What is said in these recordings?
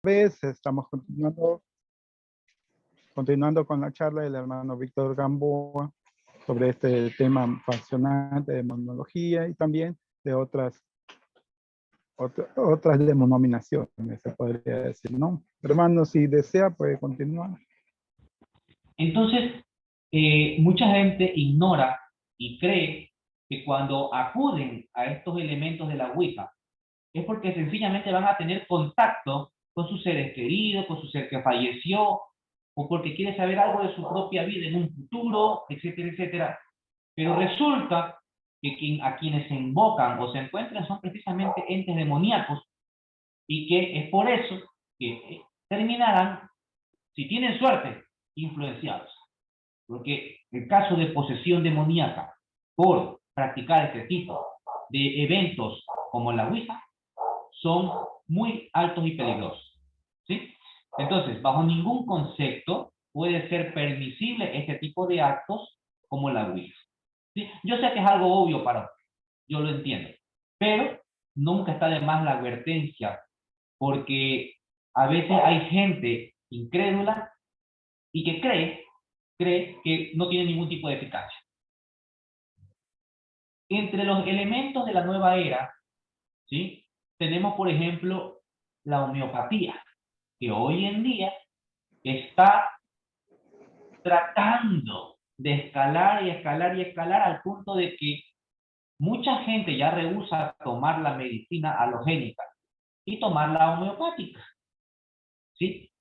vez estamos continuando con la charla del hermano Víctor Gamboa sobre este tema apasionante de demonología y también de otras denominaciones, se podría decir, ¿no? Hermano, si desea, puede continuar. Entonces, mucha gente ignora y cree que cuando acuden a estos elementos de la Ouija es porque sencillamente van a tener contacto con sus seres queridos, con su ser que falleció, o porque quiere saber algo de su propia vida en un futuro, etcétera, etcétera. Pero resulta que a quienes se invocan o se encuentran son precisamente entes demoníacos y que es por eso que terminarán, si tienen suerte, influenciados. Porque el caso de posesión demoníaca por practicar este tipo de eventos como la Ouija son muy altos y peligrosos, ¿sí? Entonces, bajo ningún concepto puede ser permisible este tipo de actos como la Ouija, ¿sí? Yo sé que es algo obvio para usted, yo lo entiendo, pero nunca está de más la advertencia, porque a veces hay gente incrédula y que cree que no tiene ningún tipo de eficacia. Entre los elementos de la nueva era, ¿sí? Tenemos, por ejemplo, la homeopatía, que hoy en día está tratando de escalar y escalar y escalar al punto de que mucha gente ya rehúsa tomar la medicina halogénica y tomar la homeopática, ¿sí?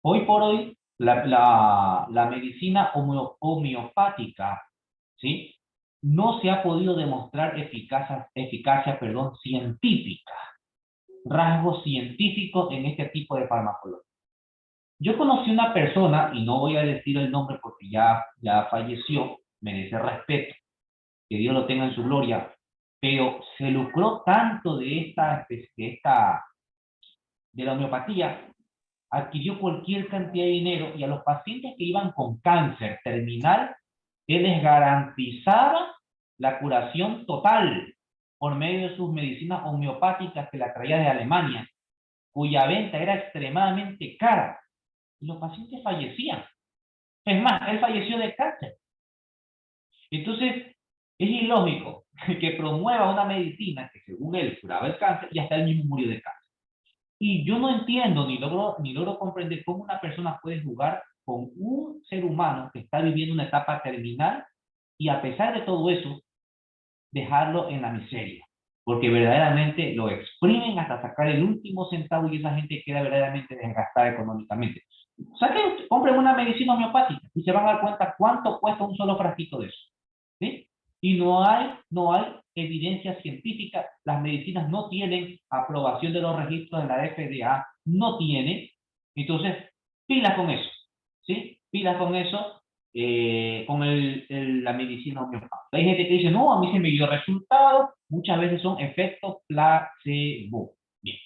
Hoy por hoy, la medicina homeopática, ¿sí? No se ha podido demostrar eficacia científica, rasgos científicos en este tipo de farmacología. Yo conocí una persona, y no voy a decir el nombre porque ya falleció, merece respeto, que Dios lo tenga en su gloria, pero se lucró tanto de la homeopatía, adquirió cualquier cantidad de dinero y a los pacientes que iban con cáncer terminal, él les garantizaba la curación total por medio de sus medicinas homeopáticas que la traía de Alemania, cuya venta era extremadamente cara. Y los pacientes fallecían. Es más, él falleció de cáncer. Entonces, es ilógico que promueva una medicina que según él curaba el cáncer y hasta él mismo murió de cáncer. Y yo no entiendo ni logro comprender cómo una persona puede jugar con un ser humano que está viviendo una etapa terminal y a pesar de todo eso, dejarlo en la miseria. Porque verdaderamente lo exprimen hasta sacar el último centavo y esa gente queda verdaderamente desgastada económicamente. Compren una medicina homeopática y se van a dar cuenta cuánto cuesta un solo frasquito de eso, ¿sí? Y no hay evidencia científica, las medicinas no tienen aprobación de los registros de la FDA, no tienen, entonces, pilas con eso, ¿sí? Pilas con eso, con la medicina homeopática. Hay gente que dice, no, a mí se me dio resultado, muchas veces son efectos placebo. Bien.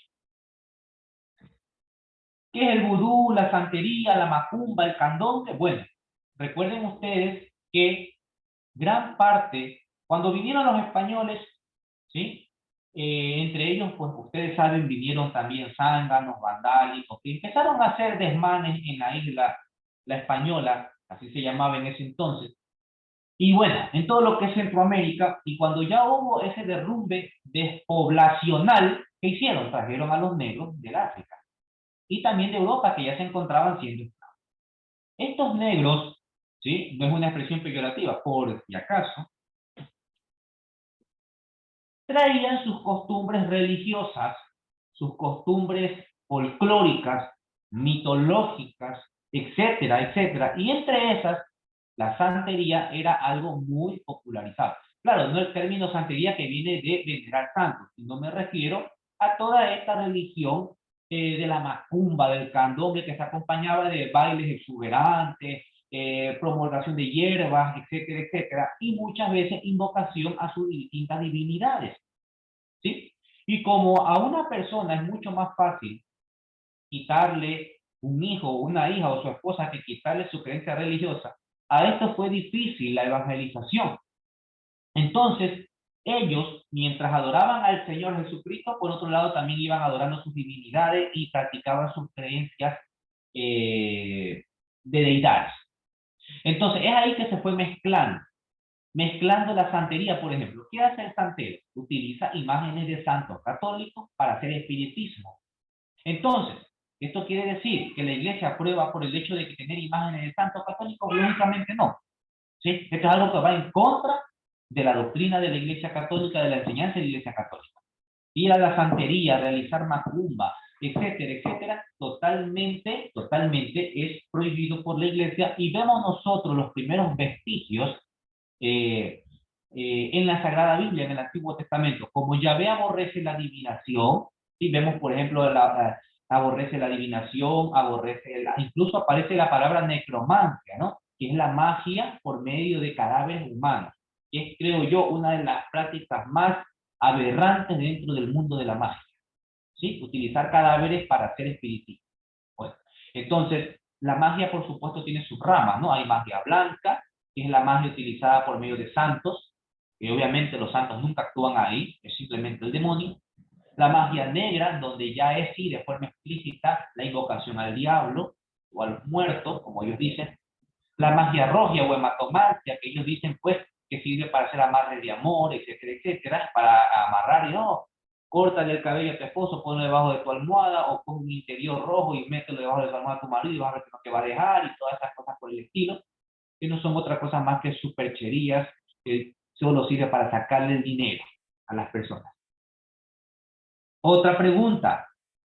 ¿Qué es el vudú, la santería, la macumba, el candombe? Bueno, recuerden ustedes que gran parte, cuando vinieron los españoles, ¿sí? Entre ellos, pues ustedes saben, vinieron también zánganos, vandálicos, que empezaron a hacer desmanes en la isla, la española, así se llamaba en ese entonces, y bueno, en todo lo que es Centroamérica, y cuando ya hubo ese derrumbe despoblacional, ¿qué hicieron? Trajeron a los negros del África y también de Europa, que ya se encontraban siendo esclavos. Estos negros, ¿sí? No es una expresión peyorativa, por si acaso, traían sus costumbres religiosas, sus costumbres folclóricas, mitológicas, etcétera, etcétera. Y entre esas, la santería era algo muy popularizado. Claro, no el término santería que viene de venerar santos, sino me refiero a toda esta religión de la macumba, del candombe, que se acompañaba de bailes exuberantes, promulgación de hierbas, etcétera, etcétera, y muchas veces invocación a sus distintas divinidades, ¿sí? Y como a una persona es mucho más fácil quitarle un hijo, una hija o su esposa que quitarle su creencia religiosa, a esto fue difícil la evangelización. Entonces, ellos, mientras adoraban al Señor Jesucristo, por otro lado también iban adorando sus divinidades y practicaban sus creencias de deidades. Entonces, es ahí que se fue mezclando la santería, por ejemplo. ¿Qué hace el santero? Utiliza imágenes de santos católicos para hacer espiritismo. Entonces, esto quiere decir que la iglesia aprueba por el hecho de que tener imágenes de santos católicos, lógicamente no. ¿Sí? Esto es algo que va en contra de la doctrina de la iglesia católica, de la enseñanza de la iglesia católica. Ir a la santería, realizar macumba, etcétera, etcétera, totalmente es prohibido por la iglesia, y vemos nosotros los primeros vestigios en la Sagrada Biblia, en el Antiguo Testamento. Como Yahvé aborrece la adivinación, y vemos, por ejemplo, aborrece la adivinación, incluso aparece la palabra necromancia, ¿no? Que es la magia por medio de cadáveres humanos, que es, creo yo, una de las prácticas más aberrantes dentro del mundo de la magia, ¿sí? Utilizar cadáveres para hacer espiritismo. Bueno, entonces, la magia, por supuesto, tiene sus ramas, ¿no? Hay magia blanca, que es la magia utilizada por medio de santos, que obviamente los santos nunca actúan ahí, es simplemente el demonio. La magia negra, donde ya es, sí, de forma explícita, la invocación al diablo o a los muertos, como ellos dicen. La magia roja o hematomancia, que ellos dicen, pues, que sirve para hacer amarres de amor, etcétera, etcétera, para amarrar y no, córtale el cabello a tu esposo, ponlo debajo de tu almohada, o pon un interior rojo y mételo debajo de tu almohada a tu marido, y vas a ver que no te va a dejar, y todas esas cosas por el estilo, que no son otra cosa más que supercherías, que solo sirve para sacarle el dinero a las personas. Otra pregunta,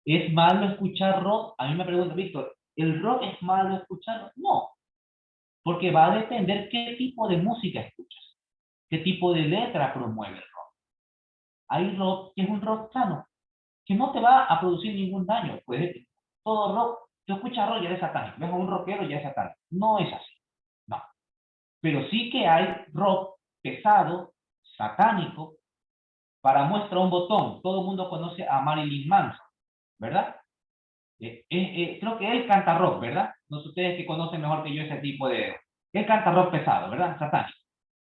¿es malo escuchar rock? A mí me pregunta Víctor, ¿el rock es malo escucharlo? No, porque va a depender qué tipo de música escuchas, qué tipo de letra promueve el rock. Hay rock que es un rock sano, que no te va a producir ningún daño. Pues todo rock, tú escuchas rock y eres satánico, ves a un rockero y ya es satánico. No es así, no. Pero sí que hay rock pesado, satánico. Para muestra un botón, todo el mundo conoce a Marilyn Manson, ¿verdad? Creo que él canta rock, ¿verdad? No sé ustedes que conocen mejor que yo ese tipo de... Él canta rock pesado, ¿verdad? Satánico.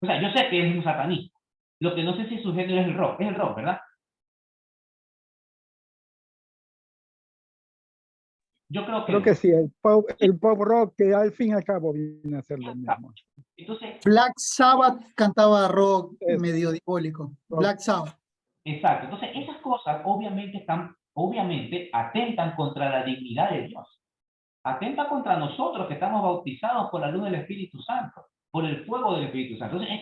O sea, yo sé que él es un satanista. Lo que no sé si su género es el rock, ¿verdad? Yo creo que Creo no. que sí, el pop rock, que al fin y al cabo viene a ser lo mismo. Entonces, Black Sabbath cantaba rock Es medio diabólico. rock. Black Sabbath. exacto. Entonces, esas cosas obviamente atentan contra la dignidad de Dios. Atenta contra nosotros que estamos bautizados por la luz del Espíritu Santo, por el fuego del Espíritu Santo. Entonces,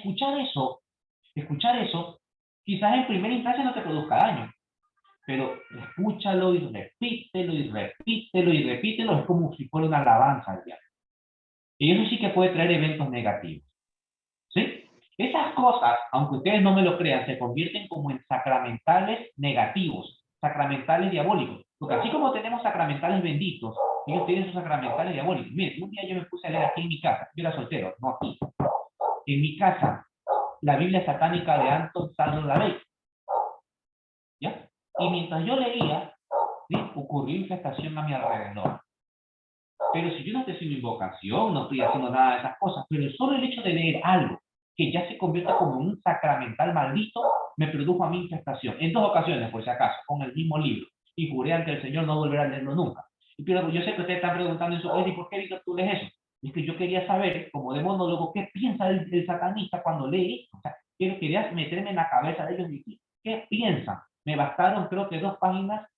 escuchar eso, quizás en primera instancia no te produzca daño, pero escúchalo y repítelo y repítelo y repítelo, es como si fuera una alabanza al diablo. Y eso sí que puede traer eventos negativos. ¿Sí? Esas cosas, aunque ustedes no me lo crean, se convierten como en sacramentales negativos, sacramentales diabólicos. Porque así como tenemos sacramentales benditos, ellos tienen sus sacramentales diabólicos. Miren, un día yo me puse a leer aquí en mi casa, yo era soltero, no aquí. En mi casa, la Biblia satánica de Anton Sandro Lavey. ¿Ya? Y mientras yo leía, ¿sí?, ocurrió infestación a mi alrededor. Pero si yo no estoy haciendo invocación, no estoy haciendo nada de esas cosas, pero solo el hecho de leer algo que ya se convierte como un sacramental maldito, me produjo a mi infestación. En 2 ocasiones, por si acaso, con el mismo libro. Y juré ante el Señor no volver a leerlo nunca. Y pero yo sé que ustedes están preguntando eso, ¿y por qué, Víctor, tú lees eso? Y es que yo quería saber, como demonólogo, qué piensa el satanista cuando lee esto. O sea, quería meterme en la cabeza de ellos y decir, ¿qué piensan? Me bastaron, creo que 2 páginas,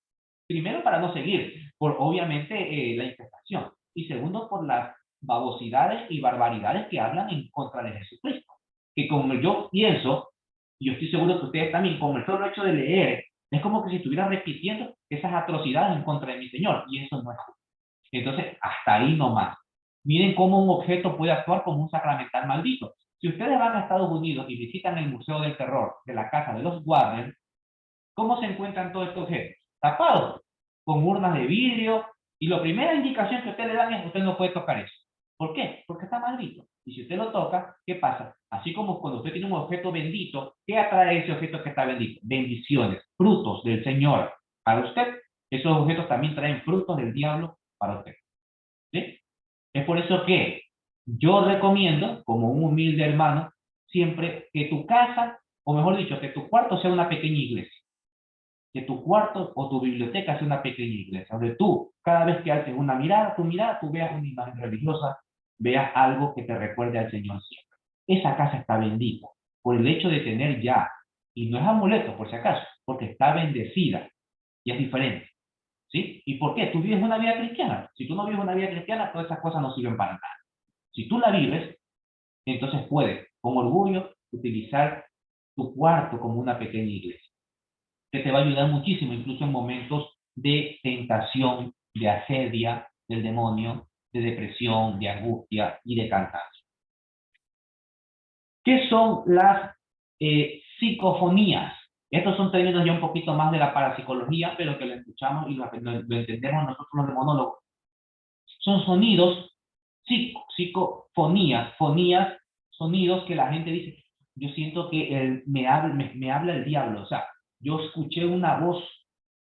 primero para no seguir, por obviamente la infestación. Y segundo, por las babosidades y barbaridades que hablan en contra de Jesucristo. Que como yo pienso, y yo estoy seguro que ustedes también, con el solo hecho de leer, es como que si estuvieran repitiendo esas atrocidades en contra de mi Señor, y eso no es justo. Entonces, hasta ahí nomás. Miren cómo un objeto puede actuar como un sacramental maldito. Si ustedes van a Estados Unidos y visitan el Museo del Terror de la casa de los Warren, ¿cómo se encuentran todos estos objetos? Tapados, con urnas de vidrio, y la primera indicación que usted le dan es: usted no puede tocar eso. ¿Por qué? Porque está maldito. Y si usted lo toca, ¿qué pasa? Así como cuando usted tiene un objeto bendito, ¿qué atrae ese objeto que está bendito? Bendiciones, frutos del Señor para usted. Esos objetos también traen frutos del diablo para usted. ¿Sí? Es por eso que yo recomiendo, como un humilde hermano, siempre que tu casa o mejor dicho, que tu cuarto sea una pequeña iglesia. Que tu cuarto o tu biblioteca sea una pequeña iglesia, donde tú, cada vez que haces una mirada, tú veas una imagen religiosa, veas algo que te recuerde al Señor siempre. Esa casa está bendita por el hecho de tener ya, y no es amuleto por si acaso, porque está bendecida y es diferente. ¿Sí? ¿Y por qué? Tú vives una vida cristiana. Si tú no vives una vida cristiana, todas esas cosas no sirven para nada. Si tú la vives, entonces puedes, con orgullo, utilizar tu cuarto como una pequeña iglesia, que te va a ayudar muchísimo, incluso en momentos de tentación, de asedia del demonio, de depresión, de angustia y de cansancio. ¿Qué son las psicofonías? Estos son términos ya un poquito más de la parapsicología, pero que lo escuchamos y lo entendemos nosotros los demonólogos. Son sonidos, psicofonías, fonías, sonidos que la gente dice, yo siento que me habla el diablo, o sea, yo escuché una voz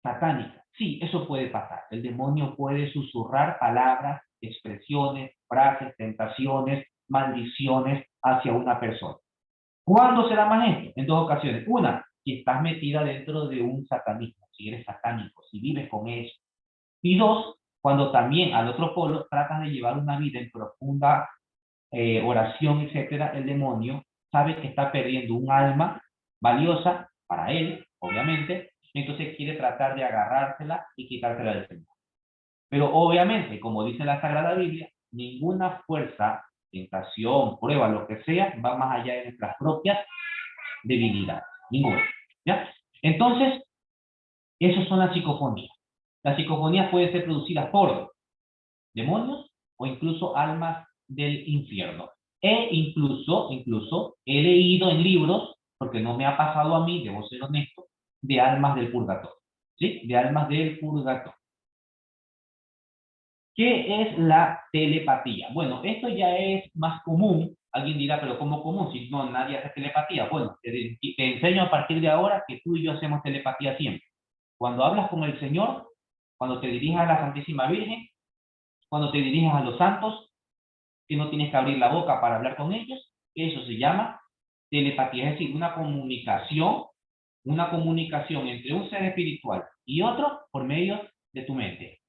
satánica. Sí, eso puede pasar. El demonio puede susurrar palabras, expresiones, frases, tentaciones, maldiciones hacia una persona. ¿Cuándo se da más esto? En dos ocasiones. Una, si estás metida dentro de un satanismo, si eres satánico, si vives con eso. Y dos, cuando también al otro polo tratas de llevar una vida en profunda oración, etcétera, el demonio sabe que está perdiendo un alma valiosa para él, obviamente, entonces quiere tratar de agarrársela y quitársela del Señor. Pero obviamente, como dice la Sagrada Biblia, ninguna fuerza, tentación, prueba, lo que sea, va más allá de nuestras propias debilidades. Ninguna. ¿Ya? Entonces, esas son las psicofonías. Las psicofonías pueden ser producidas por demonios o incluso almas del infierno. E incluso he leído en libros, porque no me ha pasado a mí, debo ser honesto, de almas del purgatorio. ¿Sí? De almas del purgatorio. ¿Qué es la telepatía? Bueno, esto ya es más común. Alguien dirá, pero ¿cómo común? Si no, nadie hace telepatía. Bueno, te enseño a partir de ahora que tú y yo hacemos telepatía siempre. Cuando hablas con el Señor, cuando te diriges a la Santísima Virgen, cuando te diriges a los santos, que no tienes que abrir la boca para hablar con ellos, eso se llama telepatía, es decir, una comunicación entre un ser espiritual y otro por medio de tu mente.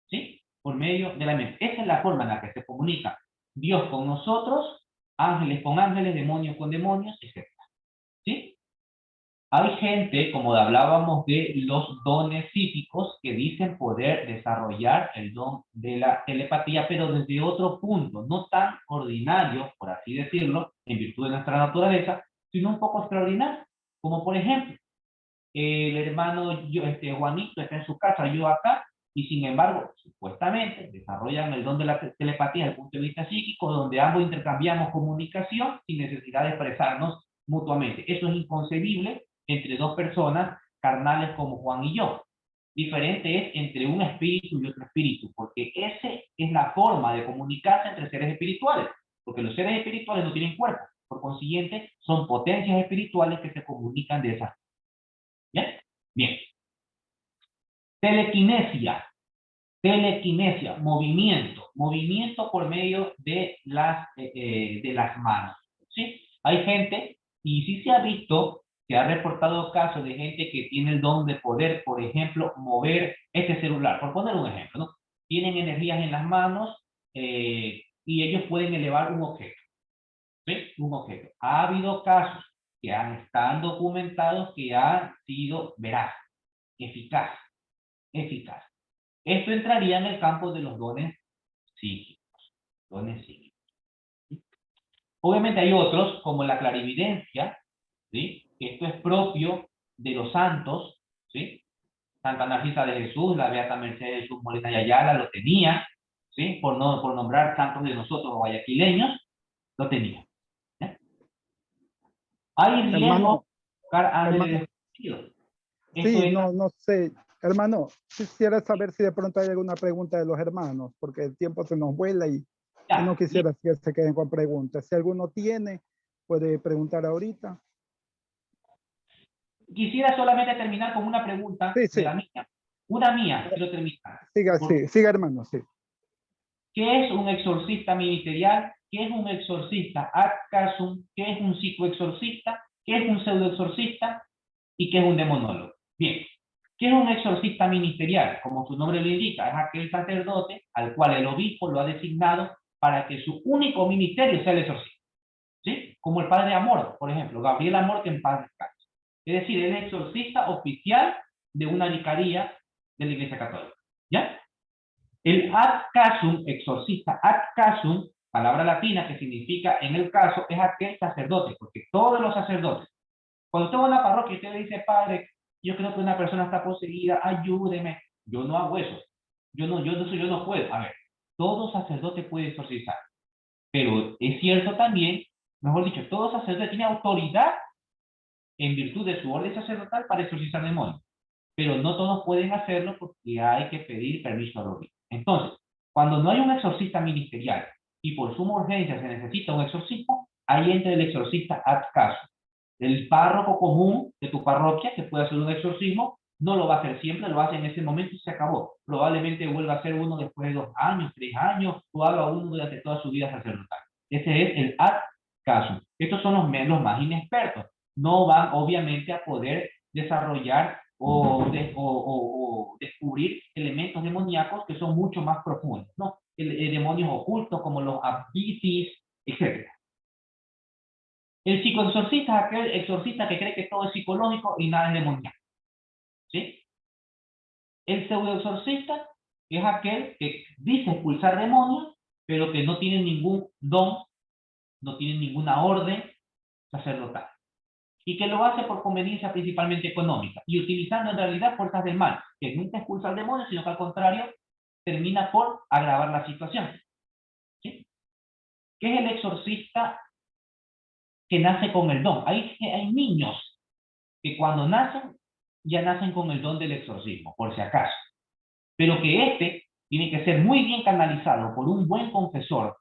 ¿Sí? Por medio de la mente. Esa es la forma en la que se comunica Dios con nosotros, ángeles con ángeles, demonios con demonios, etc. ¿Sí? Hay gente, como hablábamos de los dones psíquicos, que dicen poder desarrollar el don de la telepatía, pero desde otro punto, no tan ordinario, por así decirlo, en virtud de nuestra naturaleza, sino un poco extraordinario. Como por ejemplo, el hermano Juanito está en su casa, yo acá, y sin embargo, supuestamente, desarrollan el don de la telepatía desde el punto de vista psíquico, donde ambos intercambiamos comunicación sin necesidad de expresarnos mutuamente. Eso es inconcebible entre dos personas carnales como Juan y yo. Diferente es entre un espíritu y otro espíritu, porque esa es la forma de comunicarse entre seres espirituales, porque los seres espirituales no tienen cuerpo, por consiguiente, son potencias espirituales que se comunican de esa forma. ¿Bien? Bien. Telequinesia, movimiento por medio de las manos. ¿Sí? Hay gente, y sí se ha visto, se ha reportado casos de gente que tiene el don de poder, por ejemplo, mover este celular, por poner un ejemplo, ¿no? Tienen energías en las manos y ellos pueden elevar un objeto. ¿Sí? Un objeto. Ha habido casos que están documentados que han sido veraces, eficaz. Esto entraría en el campo de los dones psíquicos. Obviamente hay otros, como la clarividencia, ¿sí? Esto es propio de los santos, ¿sí? Santa Narcisa de Jesús, la Beata Mercedes de Jesús Molina y Ayala lo tenía, ¿sí? Por nombrar santos de nosotros guayaquileños, lo tenía. ¿Sí? Hay riesgo de buscar ángeles desconocidos. Sí, no sé. Hermano, quisiera saber si de pronto hay alguna pregunta de los hermanos, porque el tiempo se nos vuela y no quisiera que se queden con preguntas. Si alguno tiene, puede preguntar ahorita. Quisiera solamente terminar con una pregunta de la mía. Una mía, quiero terminar. Siga, hermano, sí. ¿Qué es un exorcista ministerial? ¿Qué es un exorcista ad casum? ¿Qué es un psicoexorcista? ¿Qué es un pseudoexorcista y qué es un demonólogo? Bien, ¿qué es un exorcista ministerial? Como su nombre lo indica, es aquel sacerdote al cual el obispo lo ha designado para que su único ministerio sea el exorcismo. ¿Sí? Como el padre Amor, por ejemplo, Gabriel Amor, que en paz descanse. Es decir, él es exorcista oficial de una vicaría de la Iglesia Católica. ¿Ya? El ad casum, exorcista ad casum, palabra latina que significa en el caso, es aquel sacerdote, porque todos los sacerdotes, cuando usted va a una parroquia y usted le dice, padre, yo creo que una persona está poseída, ayúdeme, yo no hago eso, yo no puedo. A ver, todo sacerdote puede exorcizar, pero es cierto también, mejor dicho, todo sacerdote tiene autoridad en virtud de su orden sacerdotal para exorcizar demonios, pero no todos pueden hacerlo porque hay que pedir permiso al obispo. Entonces, cuando no hay un exorcista ministerial y por suma urgencia se necesita un exorcismo, ahí entra el exorcista ad caso. El párroco común de tu parroquia que puede hacer un exorcismo, no lo va a hacer siempre, lo hace en ese momento y se acabó. Probablemente vuelva a hacer uno después de 2 años, 3 años, o haga uno durante toda su vida sacerdotal. Ese es el ad caso. Estos son los más inexpertos. No van obviamente a poder desarrollar o descubrir elementos demoníacos que son mucho más profundos, ¿no? Demonios ocultos como los abditis, etc. El psicoexorcista es aquel exorcista que cree que todo es psicológico y nada es demoníaco. ¿Sí? El pseudoexorcista es aquel que dice expulsar demonios, pero que no tiene ningún don, no tiene ninguna orden sacerdotal. Y que lo hace por conveniencia principalmente económica y utilizando en realidad fuerzas del mal, que nunca expulsa al demonio, sino que al contrario termina por agravar la situación. ¿Sí? ¿Qué es el exorcista que nace con el don? Hay niños que cuando nacen ya nacen con el don del exorcismo, por si acaso, pero que este tiene que ser muy bien canalizado por un buen confesor,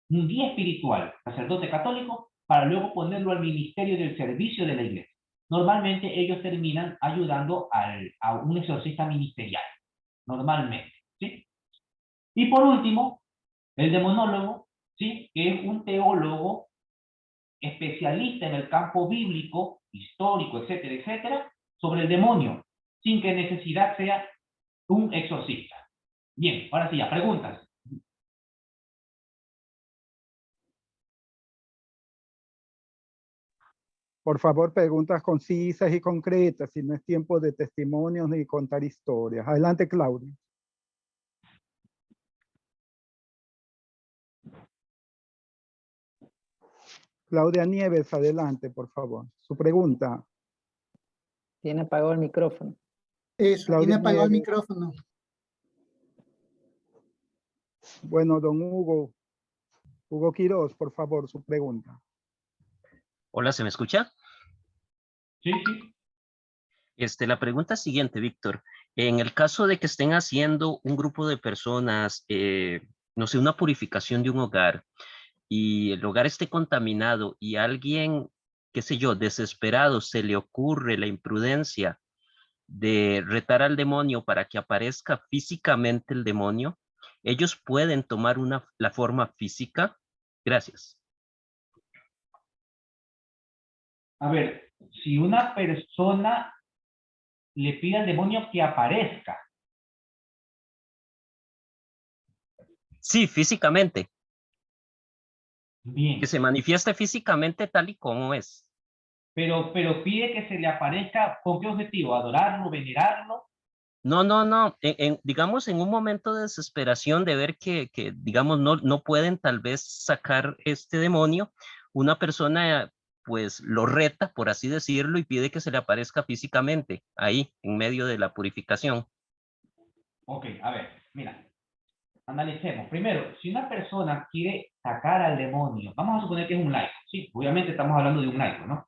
un guía espiritual, sacerdote católico, para luego ponerlo al ministerio del servicio de la iglesia. Normalmente ellos terminan ayudando a un exorcista ministerial, normalmente, ¿sí? Y por último, el demonólogo, ¿sí? Que es un teólogo especialista en el campo bíblico, histórico, etcétera, etcétera, sobre el demonio, sin que necesidad sea un exorcista. Bien, ahora sí, ya, preguntas. Por favor, preguntas concisas y concretas, si no es tiempo de testimonios ni contar historias. Adelante, Claudia. Claudia Nieves, adelante, por favor. Su pregunta. Tiene apagado el micrófono. Eso, Claudia tiene apagado el Nieves. micrófono. Bueno, don Hugo Quiroz, por favor, su pregunta. Hola, ¿se me escucha? Sí, sí. La pregunta siguiente, Víctor. En el caso de que estén haciendo un grupo de personas, no sé, una purificación de un hogar y el hogar esté contaminado y alguien, qué sé yo, desesperado, se le ocurre la imprudencia de retar al demonio para que aparezca físicamente el demonio, ellos pueden tomar la forma física. Gracias. A ver, si una persona le pide al demonio que aparezca. Sí, físicamente. Bien. Que se manifieste físicamente tal y como es. Pero pide que se le aparezca, ¿con qué objetivo? ¿Adorarlo, venerarlo? No. Digamos, en un momento de desesperación de ver que digamos, no pueden tal vez sacar este demonio, una persona pues lo reta, por así decirlo, y pide que se le aparezca físicamente, ahí, en medio de la purificación. Ok, a ver, mira, analicemos. Primero, si una persona quiere sacar al demonio, vamos a suponer que es un laico, sí, obviamente estamos hablando de un laico, ¿no?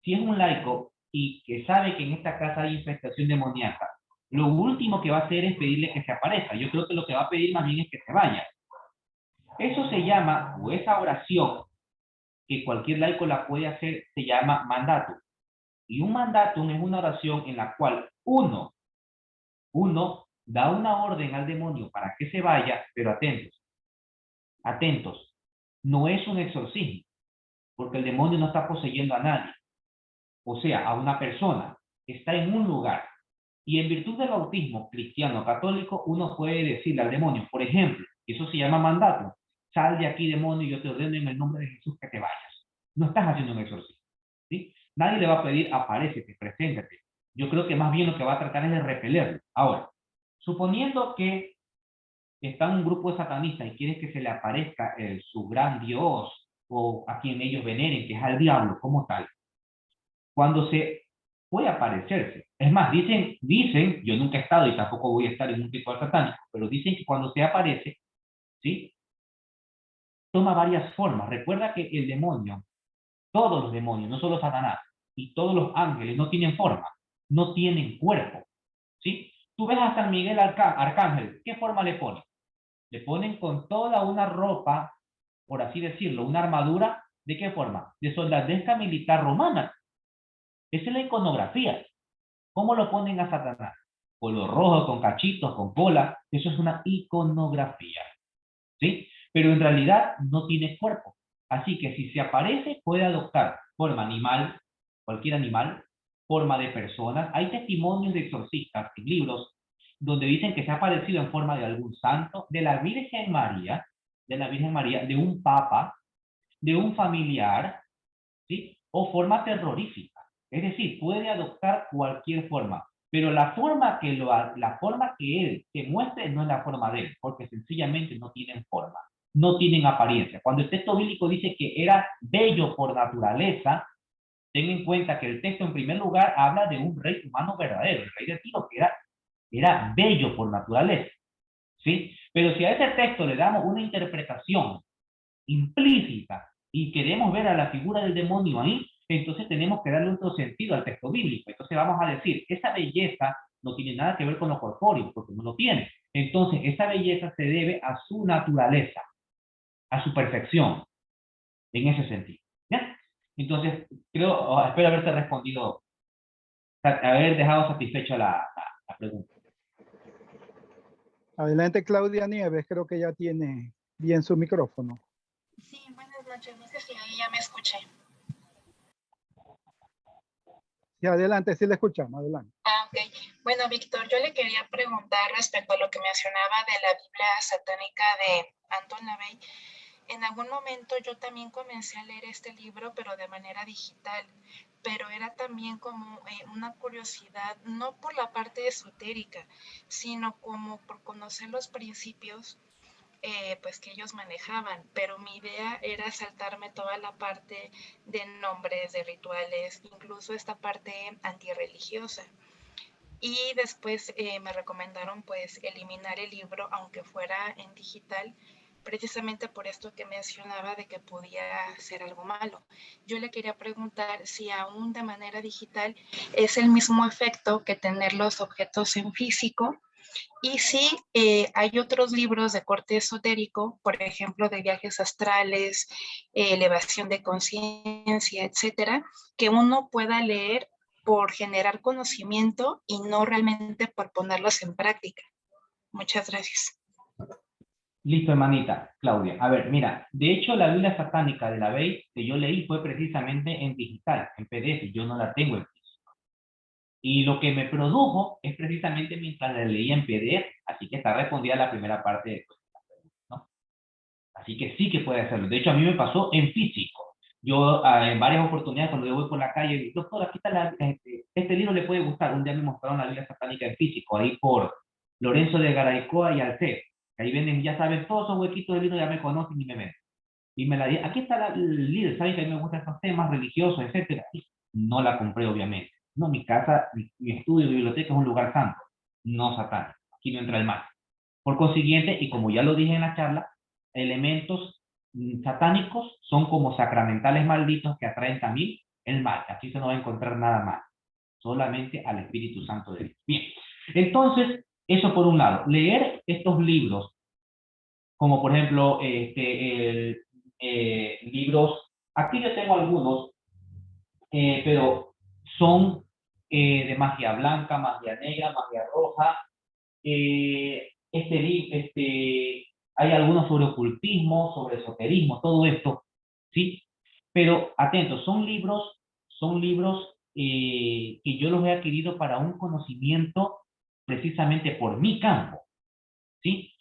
Si es un laico y que sabe que en esta casa hay infestación demoníaca, lo último que va a hacer es pedirle que se aparezca. Yo creo que lo que va a pedir más bien es que se vaya. Eso se llama, o esa oración, que cualquier laico la puede hacer, se llama mandato. Y un mandatum es una oración en la cual uno da una orden al demonio para que se vaya, pero atentos, no es un exorcismo. porque el demonio no está poseyendo a nadie. O sea, a una persona. Está en un lugar. Y en virtud del bautismo cristiano católico, uno puede decirle al demonio, por ejemplo, eso se llama mandato, sal de aquí, demonio, y yo te ordeno en el nombre de Jesús que te vayas. No estás haciendo un exorcismo, ¿sí? Nadie le va a pedir, aparécete, preséntate. Yo creo que más bien lo que va a tratar es de repelerlo. Ahora, suponiendo que está un grupo de satanistas y quieren que se le aparezca su gran Dios o a quien ellos veneren, que es al diablo como tal, cuando se puede aparecerse. Es más, dicen, yo nunca he estado y tampoco voy a estar en un ritual satánico, pero dicen que cuando se aparece, ¿sí? Toma varias formas. Recuerda que el demonio, todos los demonios, no solo Satanás, y todos los ángeles no tienen forma, no tienen cuerpo, ¿sí? Tú ves a San Miguel Arcángel, ¿qué forma le ponen? Le ponen con toda una ropa, por así decirlo, una armadura, ¿de qué forma? De soldadesca militar romana. Esa es la iconografía. ¿Cómo lo ponen a Satanás? Color rojo, con cachitos, con cola. Eso es una iconografía, ¿sí? Pero en realidad no tiene cuerpo. Así que si se aparece, puede adoptar forma animal, cualquier animal, forma de persona. Hay testimonios de exorcistas en libros donde dicen que se ha aparecido en forma de algún santo, de la Virgen María, de un papa, de un familiar, ¿sí? O forma terrorífica. Es decir, puede adoptar cualquier forma, pero la forma que él te muestre no es la forma de él, porque sencillamente no tienen forma, no tienen apariencia. Cuando el texto bíblico dice que era bello por naturaleza, ten en cuenta que el texto en primer lugar habla de un rey humano verdadero, el rey de Tiro, que era bello por naturaleza, ¿sí? Pero si a ese texto le damos una interpretación implícita y queremos ver a la figura del demonio ahí, entonces tenemos que darle otro sentido al texto bíblico. Entonces vamos a decir, esa belleza no tiene nada que ver con lo corpóreo, porque no lo tiene. Entonces esa belleza se debe a su naturaleza, a su perfección, en ese sentido. ¿Ya? Entonces, espero haberte respondido, haber dejado satisfecha la pregunta. Adelante, Claudia Nieves, creo que ya tiene bien su micrófono. Sí, buenas noches, no sé si ahí ya me escuché. Sí, adelante, sí le escuchamos, adelante. Ok. Bueno, Víctor, yo le quería preguntar respecto a lo que mencionaba de la Biblia satánica de Anton LaVey. En algún momento yo también comencé a leer este libro, pero de manera digital, pero era también como una curiosidad, no por la parte esotérica, sino como por conocer los principios pues que ellos manejaban, pero mi idea era saltarme toda la parte de nombres, de rituales, incluso esta parte antirreligiosa. Y después me recomendaron pues eliminar el libro, aunque fuera en digital, precisamente por esto que mencionaba de que podía ser algo malo. Yo le quería preguntar si aún de manera digital es el mismo efecto que tener los objetos en físico. Y sí, hay otros libros de corte esotérico, por ejemplo, de viajes astrales, elevación de conciencia, etcétera, que uno pueda leer por generar conocimiento y no realmente por ponerlos en práctica. Muchas gracias. Listo, hermanita, Claudia. A ver, mira, de hecho la Biblia satánica de LaVey que yo leí fue precisamente en digital, en PDF, yo no la tengo en físico. Y lo que me produjo es precisamente mientras la leía en PDF, así que está respondida la primera parte de ¿no? Así que sí que puede hacerlo. De hecho, a mí me pasó en físico. Yo en varias oportunidades cuando yo voy por la calle, digo, doctor, aquí está este libro le puede gustar. Un día me mostraron la Biblia satánica en físico, ahí por Lorenzo de Garaycoa y Alcé. Ahí venden, ya saben, todos esos huequitos del libro ya me conocen y me ven. Y me la di, aquí está el libro, saben que a mí me gustan estos temas religiosos, etcétera. No la compré, obviamente. No, mi casa, mi estudio, mi biblioteca es un lugar santo, no satánico. Aquí no entra el mal. Por consiguiente, y como ya lo dije en la charla, elementos satánicos son como sacramentales malditos que atraen también el mal. Aquí se no va a encontrar nada mal, solamente al Espíritu Santo de Dios. Bien, entonces, eso por un lado. Leer estos libros, como por ejemplo, libros, aquí yo tengo algunos, pero son de magia blanca, magia negra, magia roja. Hay algunos sobre ocultismo, sobre esoterismo, todo esto, ¿sí? Pero atentos, son libros que yo los he adquirido para un conocimiento precisamente por mi campo, ¿sí?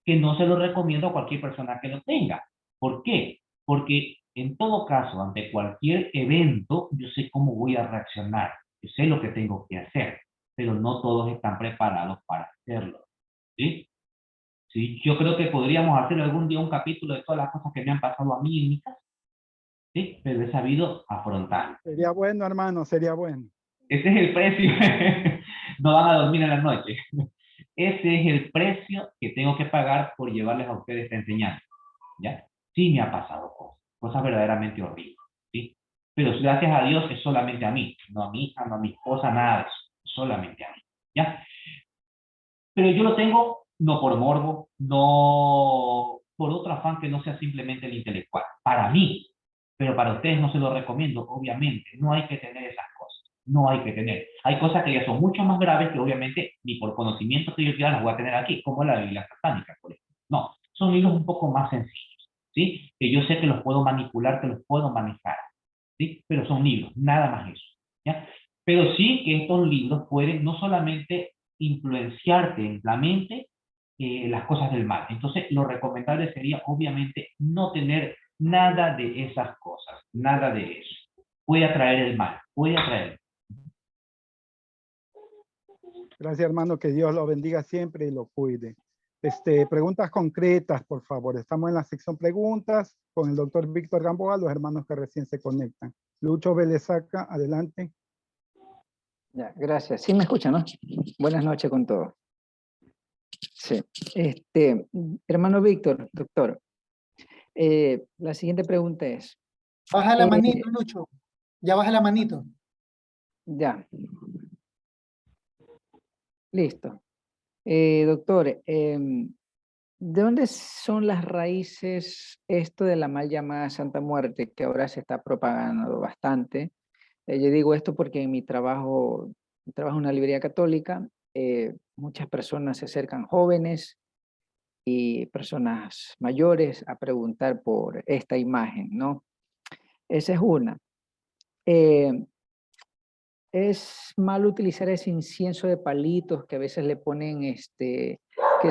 Que no se lo recomiendo a cualquier persona que lo tenga. ¿Por qué? Porque en todo caso, ante cualquier evento, yo sé cómo voy a reaccionar, yo sé lo que tengo que hacer, pero no todos están preparados para hacerlo, ¿sí? Sí, yo creo que podríamos hacer algún día un capítulo de todas las cosas que me han pasado a mí en mi casa, ¿sí? Pero he sabido afrontarlo. Sería bueno, hermano, sería bueno. Ese es el precio. No van a dormir en la noche. Ese es el precio que tengo que pagar por llevarles a ustedes esta enseñanza, ¿ya? Sí me ha pasado cosas verdaderamente horribles, ¿sí? Pero gracias a Dios es solamente a mí, no a mi hija, no a mi esposa, nada de eso, solamente a mí, ¿ya? Pero yo lo tengo no por morbo, no por otro afán que no sea simplemente el intelectual, para mí, pero para ustedes no se lo recomiendo, obviamente, no hay que tener esas cosas, no hay que tener. Hay cosas que ya son mucho más graves que obviamente ni por conocimiento que yo quiera las voy a tener aquí, como la Biblia satánica, por ejemplo. No, son libros un poco más sencillos, ¿sí? Que yo sé que los puedo manipular, que los puedo manejar, ¿sí? Pero son libros, nada más eso, ¿ya? Pero sí que estos libros pueden no solamente influenciarte en la mente las cosas del mal. Entonces, lo recomendable sería, obviamente, no tener nada de esas cosas, nada de eso. Puede atraer el mal, puede atraer. Gracias, hermano, que Dios lo bendiga siempre y lo cuide. Preguntas concretas, por favor. Estamos en la sección preguntas con el doctor Víctor Gamboa, los hermanos que recién se conectan. Lucho Velezaca, adelante. Ya, gracias. Sí me escuchan, ¿no? Buenas noches con todos. Sí. Hermano Víctor, doctor, la siguiente pregunta es, Baja la manito, Lucho. Ya baja la manito. ya, listo. Doctor, ¿de dónde son las raíces esto de la mal llamada Santa Muerte que ahora se está propagando bastante? Yo digo esto porque en mi trabajo en una librería católica, muchas personas se acercan, jóvenes y personas mayores, a preguntar por esta imagen, ¿no? Esa es una. Es malo utilizar ese incienso de palitos que a veces le ponen, que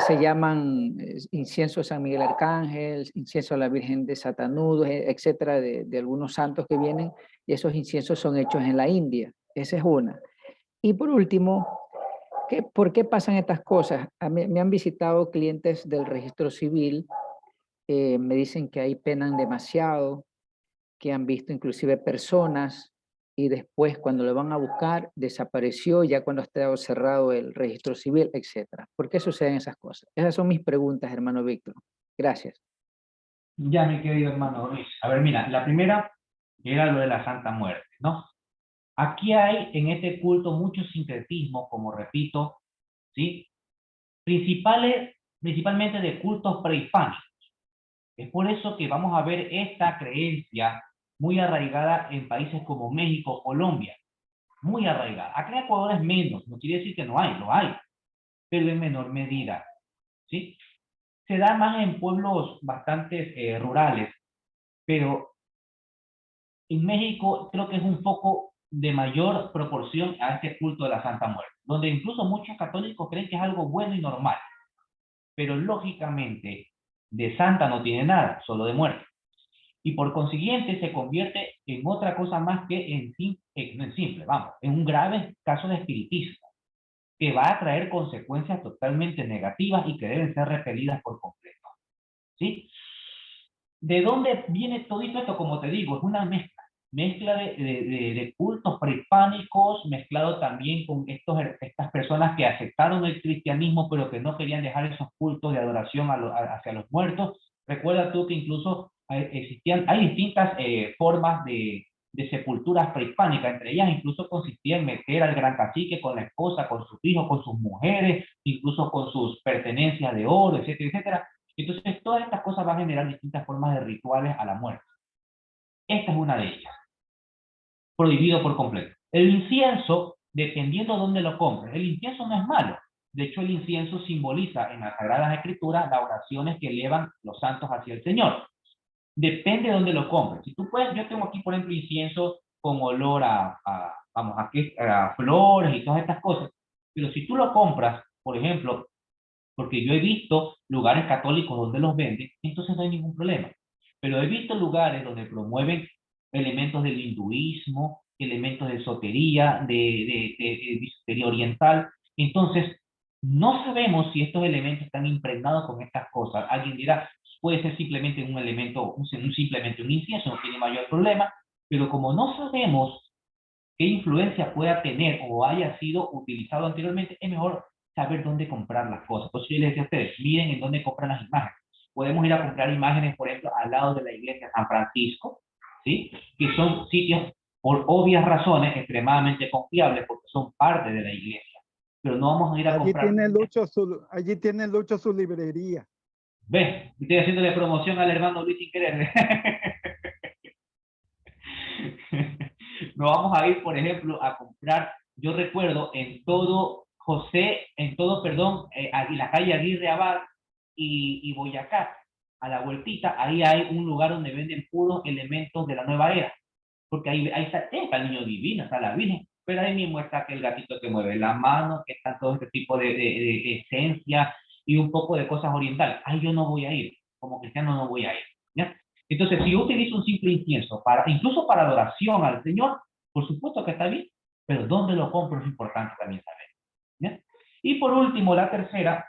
se llaman incienso de San Miguel Arcángel, incienso a la Virgen de Satanudos, etcétera, de algunos santos que vienen, y esos inciensos son hechos en la India. Esa es una. Y por último, ¿por qué pasan estas cosas? Me han visitado clientes del registro civil, me dicen que ahí penan demasiado, que han visto inclusive personas y después cuando lo van a buscar desapareció ya cuando ha estado cerrado el registro civil, etc. ¿Por qué suceden esas cosas? Esas son mis preguntas, hermano Víctor. Gracias. Ya, mi querido hermano Luis. A ver, mira, la primera era lo de la Santa Muerte, ¿no? Aquí hay en este culto mucho sincretismo, como repito, ¿sí? Principalmente de cultos prehispánicos. Es por eso que vamos a ver esta creencia muy arraigada en países como México, Colombia. Muy arraigada. Acá en Ecuador es menos, no quiere decir que no hay, lo hay, pero en menor medida, ¿sí? Se da más en pueblos bastante rurales, pero en México creo que es un foco de mayor proporción a este culto de la Santa Muerte, donde incluso muchos católicos creen que es algo bueno y normal, pero lógicamente de santa no tiene nada, solo de muerte. Y por consiguiente se convierte en otra cosa más que en simple, vamos, en un grave caso de espiritismo, que va a traer consecuencias totalmente negativas y que deben ser repelidas por completo, ¿sí? ¿De dónde viene todo esto? Como te digo, es una mezcla de cultos prehispánicos, mezclado también con estas personas que aceptaron el cristianismo, pero que no querían dejar esos cultos de adoración hacia los muertos. Recuerda tú que incluso hay distintas formas de sepulturas prehispánicas, entre ellas incluso consistía en meter al gran cacique con la esposa, con sus hijos, con sus mujeres, incluso con sus pertenencias de oro, etcétera, etcétera. Entonces, todas estas cosas van a generar distintas formas de rituales a la muerte. Esta es una de ellas. Prohibido por completo. El incienso, dependiendo de dónde lo compres, el incienso no es malo. De hecho, el incienso simboliza en las Sagradas Escrituras las oraciones que elevan los santos hacia el Señor. Depende de dónde lo compres. Si tú puedes, yo tengo aquí, por ejemplo, incienso con olor vamos, a flores y todas estas cosas. Pero si tú lo compras, por ejemplo, porque yo he visto lugares católicos donde los venden, entonces no hay ningún problema. Pero he visto lugares donde promueven elementos del hinduismo, elementos de esotería, de bisutería oriental. Entonces, no sabemos si estos elementos están impregnados con estas cosas. Alguien dirá, puede ser simplemente un elemento, simplemente un incienso, no tiene mayor problema, pero como no sabemos qué influencia pueda tener o haya sido utilizado anteriormente, es mejor saber dónde comprar las cosas. Por eso yo les decía a ustedes, miren en dónde compran las imágenes. Podemos ir a comprar imágenes, por ejemplo, al lado de la iglesia de San Francisco, ¿sí? Que son sitios, por obvias razones, extremadamente confiables porque son parte de la iglesia. Pero no vamos a ir a comprar... Allí tiene Lucho su librería. ¿Ves? Estoy haciéndole promoción al hermano Luis sin querer. No vamos a ir, por ejemplo, a comprar, yo recuerdo en todo la calle Aguirre Abad y Boyacá, a la vueltita, ahí hay un lugar donde venden puros elementos de la nueva era, porque ahí está el niño divino, está la Virgen, pero ahí mismo está que el gatito que mueve la mano, que está todo este tipo de esencia y un poco de cosas orientales. Ahí yo no voy a ir, como cristiano no voy a ir, ¿ya? Entonces, si yo utilizo un simple incienso, incluso para adoración al Señor, por supuesto que está bien, pero dónde lo compro es importante también saber, ¿ya? Y por último, la tercera,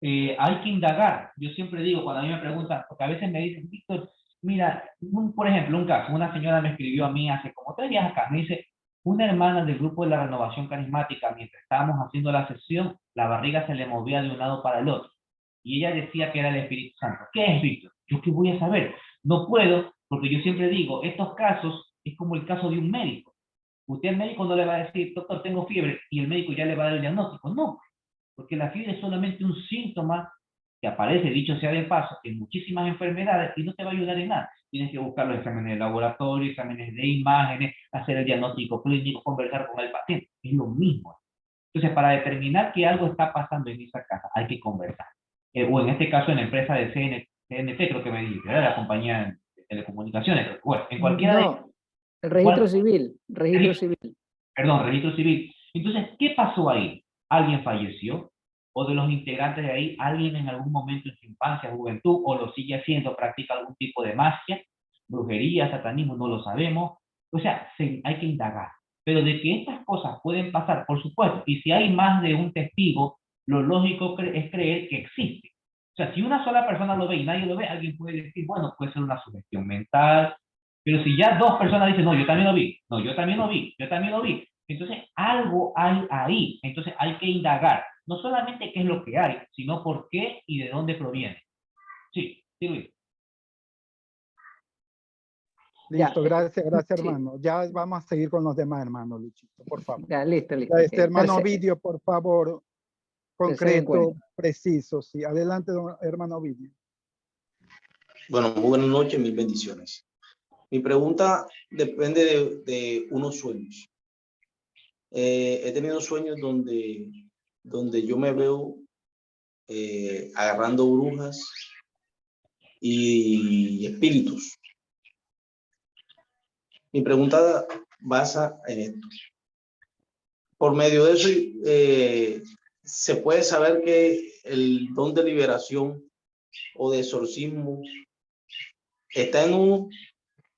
hay que indagar. Yo siempre digo, cuando a mí me preguntan, porque a veces me dicen, Víctor, mira, por ejemplo, un caso, una señora me escribió a mí hace como 3 días acá, me dice, una hermana del grupo de la Renovación Carismática, mientras estábamos haciendo la sesión, la barriga se le movía de un lado para el otro. Y ella decía que era el Espíritu Santo. ¿Qué es, Víctor? ¿Yo qué voy a saber? No puedo, porque yo siempre digo, estos casos es como el caso de un médico. Usted al médico no le va a decir, doctor, tengo fiebre, y el médico ya le va a dar el diagnóstico. No, porque la fiebre es solamente un síntoma que aparece, dicho sea de paso, en muchísimas enfermedades y no te va a ayudar en nada. Tienes que buscar los exámenes de laboratorio, exámenes de imágenes, hacer el diagnóstico clínico, conversar con el paciente. Es lo mismo. Entonces, para determinar que algo está pasando en esa casa, hay que conversar. O en este caso, en la empresa de CNT, creo que me dijiste, ¿verdad? La compañía de telecomunicaciones. Bueno, en cualquiera de... El registro civil, registro civil. Perdón, registro civil. Entonces, ¿qué pasó ahí? ¿Alguien falleció? ¿O de los integrantes de ahí, alguien en algún momento en su infancia, juventud, o lo sigue haciendo, practica algún tipo de magia, brujería, satanismo, no lo sabemos? O sea, hay que indagar. Pero de que estas cosas pueden pasar, por supuesto, y si hay más de un testigo, lo lógico es creer que existe. O sea, si una sola persona lo ve y nadie lo ve, alguien puede decir, bueno, puede ser una sugestión mental, pero si ya 2 personas dicen, no, yo también lo vi, no, yo también lo vi, yo también lo vi, entonces algo hay ahí, entonces hay que indagar, no solamente qué es lo que hay, sino por qué y de dónde proviene. Sí, sí, Luis. Listo, gracias, sí. hermano. Ya vamos a seguir con los demás, hermano Luchito, por favor. Ya, listo. Hermano Ovidio, por favor, concreto, preciso. Sí, adelante, hermano Ovidio. Bueno, muy buenas noches, mil bendiciones. Mi pregunta depende de unos sueños. He tenido sueños donde yo me veo agarrando brujas y espíritus. Mi pregunta basa en esto. Por medio de eso, se puede saber que el don de liberación o de exorcismo está en uno.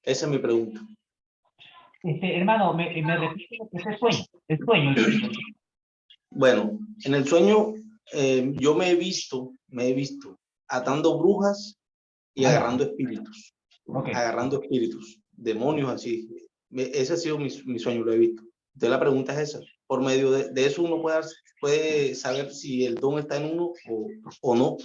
Esa es mi pregunta. Hermano, me repite lo que es el sueño. Bueno, en el sueño yo me he visto atando brujas y agarrando espíritus. Okay. Agarrando espíritus, demonios así. Ese ha sido mi sueño, lo he visto. Entonces la pregunta es esa. Por medio de eso uno puede saber si el don está en uno o no.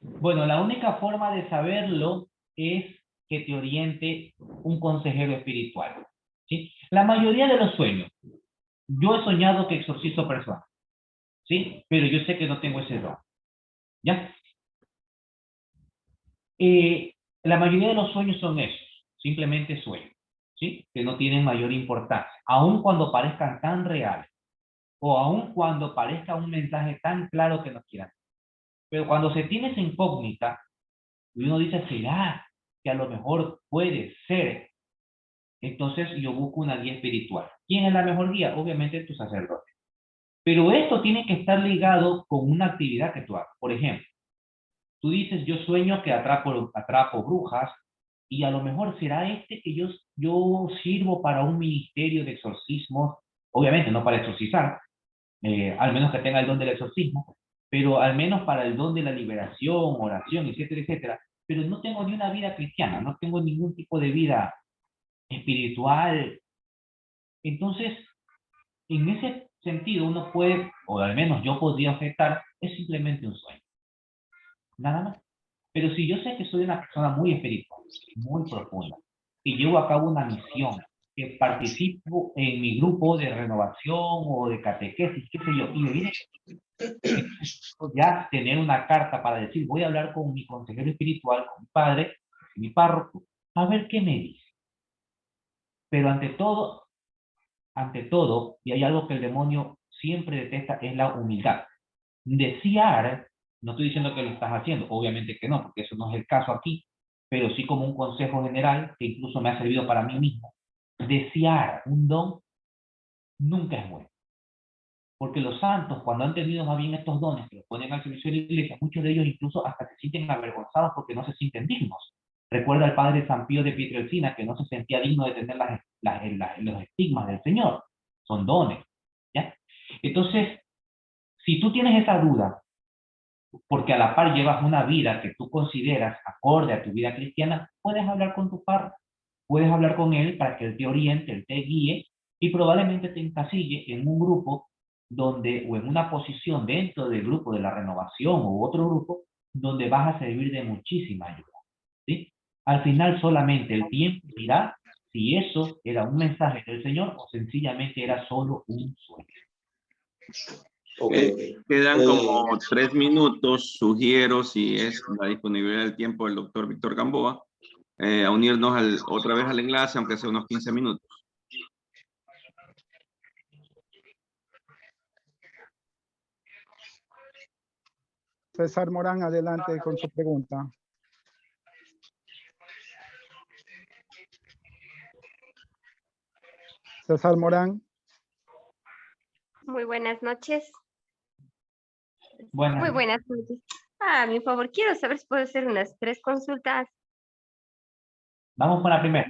Bueno, la única forma de saberlo es que te oriente un consejero espiritual, ¿sí? La mayoría de los sueños, yo he soñado que exorcizo personas, ¿sí? Pero yo sé que no tengo ese don, ¿ya? La mayoría de los sueños son esos, simplemente sueños, ¿sí? Que no tienen mayor importancia, aun cuando parezcan tan reales, o aun cuando parezca un mensaje tan claro que nos quieran. Pero cuando se tiene esa incógnita, y uno dice, ¿será que a lo mejor puede ser, entonces yo busco una guía espiritual. ¿Quién es la mejor guía? Obviamente tu sacerdote. Pero esto tiene que estar ligado con una actividad que tú hagas. Por ejemplo, tú dices, yo sueño que atrapo brujas, y a lo mejor será que yo sirvo para un ministerio de exorcismo, obviamente no para exorcizar, al menos que tenga el don del exorcismo, pero al menos para el don de la liberación, oración, etcétera, etcétera. Pero no tengo ni una vida cristiana, no tengo ningún tipo de vida espiritual. Entonces, en ese sentido uno puede, o al menos yo podría objetar, es simplemente un sueño. Nada más. Pero si yo sé que soy una persona muy espiritual, muy profunda, y llevo a cabo una misión, que participo en mi grupo de renovación o de catequesis, qué sé yo, y me viene ya tener una carta para decir, voy a hablar con mi consejero espiritual, con mi padre, mi párroco, a ver qué me dice. Pero ante todo, y hay algo que el demonio siempre detesta, es la humildad. Desear, no estoy diciendo que lo estás haciendo, obviamente que no, porque eso no es el caso aquí, pero sí como un consejo general que incluso me ha servido para mí mismo. Desear un don nunca es bueno. Porque los santos, cuando han tenido más bien estos dones que los ponen al servicio de la iglesia, muchos de ellos incluso hasta se sienten avergonzados porque no se sienten dignos. Recuerda al padre San Pío de Pietrelcina, que no se sentía digno de tener los estigmas del Señor. Son dones. ¿Ya? Entonces, si tú tienes esa duda, porque a la par llevas una vida que tú consideras acorde a tu vida cristiana, puedes hablar con tu párroco, puedes hablar con él para que él te oriente, él te guíe, y probablemente te encasille en un grupo donde, o en una posición dentro del grupo de la renovación u otro grupo, donde vas a servir de muchísima ayuda. ¿Sí? Al final solamente el tiempo dirá si eso era un mensaje del Señor o sencillamente era solo un sueño. Okay. Quedan como 3 minutos, sugiero, si es la disponibilidad del tiempo del doctor Víctor Gamboa, a unirnos otra vez al enlace, aunque sea unos 15 minutos. César Morán, adelante con su pregunta. César Morán. Muy buenas noches. Buenas. Muy buenas noches. Mi favor, quiero saber si puedo hacer unas 3 consultas. Vamos con la primera.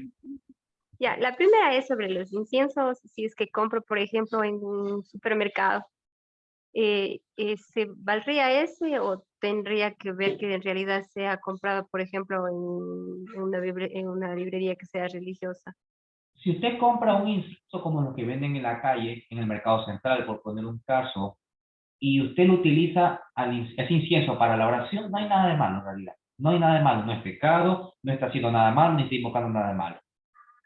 Ya, la primera es sobre los inciensos. Si es que compro, por ejemplo, en un supermercado, ¿se valdría ese o tendría que ver que en realidad sea comprado, por ejemplo, en una librería que sea religiosa? Si usted compra un incienso como los que venden en la calle, en el mercado central, por poner un caso, y usted lo utiliza ese incienso para la oración, no hay nada de malo en realidad. No hay nada de malo, no es pecado, no está haciendo nada malo, ni está invocando nada de malo.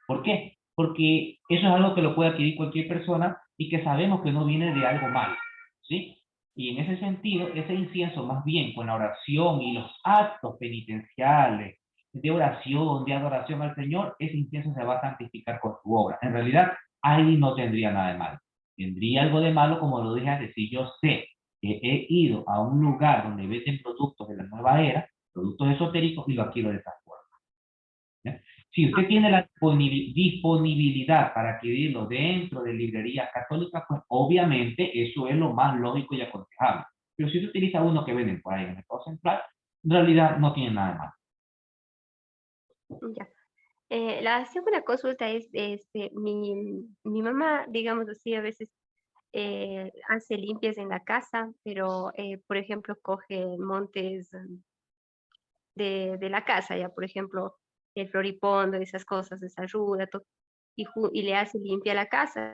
¿Por qué? Porque eso es algo que lo puede adquirir cualquier persona y que sabemos que no viene de algo malo, ¿sí? Y en ese sentido, ese incienso más bien con la oración y los actos penitenciales de oración, de adoración al Señor, ese incienso se va a santificar con su obra. En realidad, ahí no tendría nada de malo. Tendría algo de malo, como lo dije antes, si yo sé que he ido a un lugar donde venden productos de la nueva era, productos esotéricos, y lo adquiero de esa forma. ¿Ya? Si usted tiene la disponibilidad para adquirirlo dentro de librerías católicas, pues obviamente eso es lo más lógico y aconsejable. Pero si usted utiliza uno que venden por ahí en el mercado central, en realidad no tiene nada de malo. Ya. La segunda consulta es, mi mamá, digamos así, a veces hace limpias en la casa, pero, por ejemplo, coge montes de la casa, ya, por ejemplo, el floripondo, esas cosas, esa ruda, y le hace limpia la casa.